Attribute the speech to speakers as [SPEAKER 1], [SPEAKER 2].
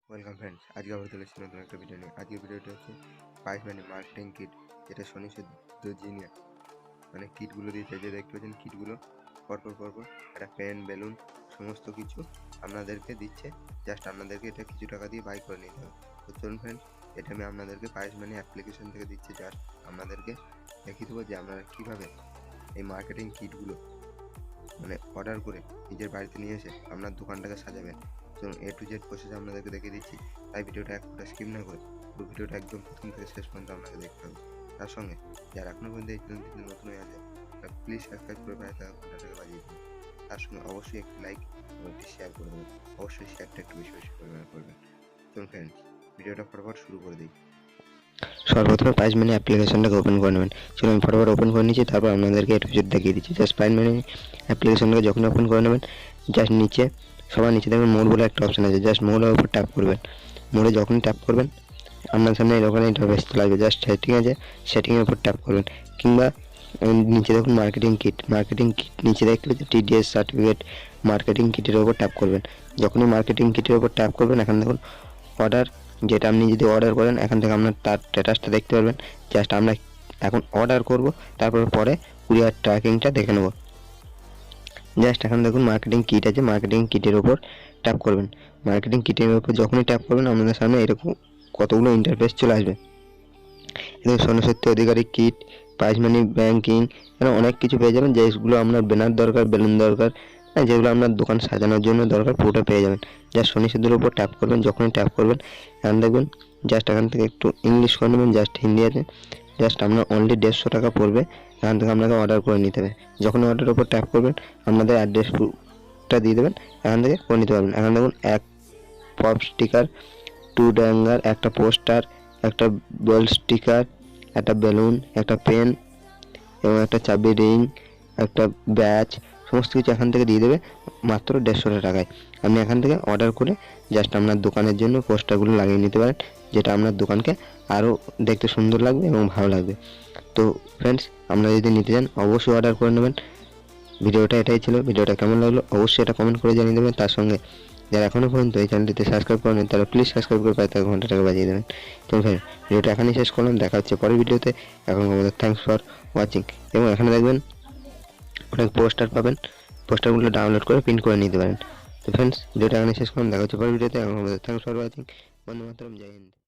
[SPEAKER 1] Welcome friends, আজকে আবার চলে এসেছি নতুন একটা ভিডিও নিয়ে। আজকের ভিডিওটা হচ্ছে প্রাইস মানি মার্কেটিং কিট, যেটা শনি শুদ্ধ জিনিয়া মানে কিটগুলো দিয়েছে। যে দেখতে পাচ্ছেন কিটগুলো পরপর একটা পেন, বেলুন সমস্ত কিছু আপনাদেরকে দিচ্ছে। জাস্ট আপনাদেরকে এটা কিছু টাকা দিয়ে বাই করে নিতে হবে। তো চলুন ফ্রেন্ডস, এটা আমি আপনাদেরকে প্রাইস মানি অ্যাপ্লিকেশন থেকে দিচ্ছি। জাস্ট আপনাদেরকে দেখিয়ে দেবো যে আপনারা কীভাবে এই মার্কেটিং কিটগুলো মানে অর্ডার করে নিজের বাড়িতে নিয়ে এসে আপনার দোকানটাকে সাজাবেন। চলুন এ টু জেড প্রসেস আপনাদেরকে দেখিয়ে দিচ্ছি। তাই ভিডিওটা এক ফোঁটা স্কিপ না করে পুরো ভিডিওটা একদম প্রথম থেকে শেষ পর্যন্ত আপনাকে দেখতে হবে। তার সঙ্গে যারা এখনো পর্যন্ত এই চ্যানেলটিতে নতুন হয়ে আছে তারা প্লিজ সাবস্ক্রাইব করে পাশে থাকা ঘন্টাটাকে বাজিয়ে দেবেন। তার সঙ্গে অবশ্যই একটি লাইক এবং একটি শেয়ার করে দেবেন। অবশ্যই শেয়ারটা একটু বেশি বেশি পরিমাণে করবেন। চলুন ফ্রেন্ডস, ভিডিওটা ফটাফট শুরু করে দিই। সর্বপ্রথমে প্রাইস মানি অ্যাপ্লিকেশনটাকে ওপেন করে নেবেন। চলুন আমি ফটাফট ওপেন করে নিচ্ছি, তারপর আপনাদেরকে এ টু জেড দেখিয়ে দিচ্ছি। জাস্ট প্রাইস মানি অ্যাপ্লিকেশনটাকে যখন ওপেন করে নেবেন, জাস্ট নিচে সবার নিচে দেখবেন মোড বলে একটা অপশন আছে। জাস্ট মোডের উপর ট্যাপ করবেন। মোডে যখনই ট্যাপ করবেন আপনার সামনে এরকম ইন্টারফেস চলে আসবে। জাস্ট সেটিং আছে, সেটিংয়ের উপর ট্যাপ করবেন। কিংবা নিচে দেখুন মার্কেটিং কিট নিচে দেখতে পাচ্ছি টিডিএস সার্টিফিকেট মার্কেটিং কিটের উপর ট্যাপ করবেন। যখনই মার্কেটিং কিটের উপর ট্যাপ করবেন, এখানে দেখুন অর্ডার, যেটা আপনি যদি অর্ডার করেন এখান থেকে আপনার তার স্ট্যাটাসটা দেখতে পারবেন। জাস্ট আমরা এখন অর্ডার করব, তারপর পরে কুরিয়ার ট্র্যাকিংটা দেখে নেব। জাস্ট এখন দেখুন মার্কেটিং কিট আছে, মার্কেটিং কিটের উপর ট্যাপ করবেন। মার্কেটিং কিটের উপর যখনই ট্যাপ করবেন আপনাদের সামনে এরকম কতগুলো ইন্টারফেস চলে আসবে। এখানে সনসত্যি অধিকারী কিট, প্রাইস মানি ব্যাংকিং, এখানে অনেক কিছু পেয়ে যাবেন। যেগুলো আপনার ব্যানার দরকার, বেলুন দরকার, যেগুলো আপনার দোকান সাজানোর জন্য দরকার, পুরোটা পেয়ে যাবেন। জাস্ট শনি শুদ্ধের উপর ট্যাপ করবেন। যখনই ট্যাপ করবেন এখানে দেখবেন জাস্ট এখান থেকে একটু ইংলিশ করে নেবেন, জাস্ট হিন্দি আছে। জাস্ট আপনার অনলি 150 টাকা পড়বে। এখান থেকে আপনাকে অর্ডার করে নিতে হবে। যখন অর্ডারের উপর ট্যাপ করবেন আপনাদের অ্যাড্রেসটা দিয়ে দেবেন, এখান থেকে করে নিতে পারবেন। এখন দেখুন এক পপ স্টিকার, 2 ড্যাঙ্গার, একটা পোস্টার, একটা বল স্টিকার, একটা বেলুন, একটা পেন এবং একটা চাবি রিং, একটা ব্যাচ, সমস্ত কিছু এখান থেকে দিয়ে দেবে মাত্র 150 টাকায়। আপনি এখান থেকে অর্ডার করে জাস্ট আপনার দোকানের জন্য পোস্টারগুলো লাগিয়ে নিতে পারেন, যেটা আপনার দোকানকে আরও দেখতে সুন্দর লাগবে এবং ভালো লাগবে। তো ফ্রেন্ডস, আপনারা যদি নিতে চান অবশ্যই অর্ডার করে নেবেন। ভিডিওটা এটাই ছিল। ভিডিওটা কেমন লাগলো অবশ্যই এটা কমেন্ট করে জানিয়ে দেবেন। তার সঙ্গে যারা এখনও পর্যন্ত এই চ্যানেলটিতে সাবস্ক্রাইব করেন তারা প্লিজ সাবস্ক্রাইব করে পাশে থাকা ঘন্টাটাকে বাজিয়ে দেবেন। তো ফ্রেন্ড, ভিডিওটা এখানেই শেষ করলাম। দেখা হচ্ছে পরের ভিডিওতে। এখন আমাদের থ্যাঙ্কস ফর ওয়াচিং। এবং এখানে দেখবেন অনেক পোস্টার পাবেন, পোস্টারগুলো ডাউনলোড করে প্রিন্ট করে নিতে পারেন। তো ফ্রেন্ডস, ভিডিওটা এখানে শেষ করলাম। দেখা হচ্ছে পরের ভিডিওতে। এখন আমাদের থ্যাঙ্কস ফর ওয়াচিং। বন্দে মাতরম, জয় হিন্দ।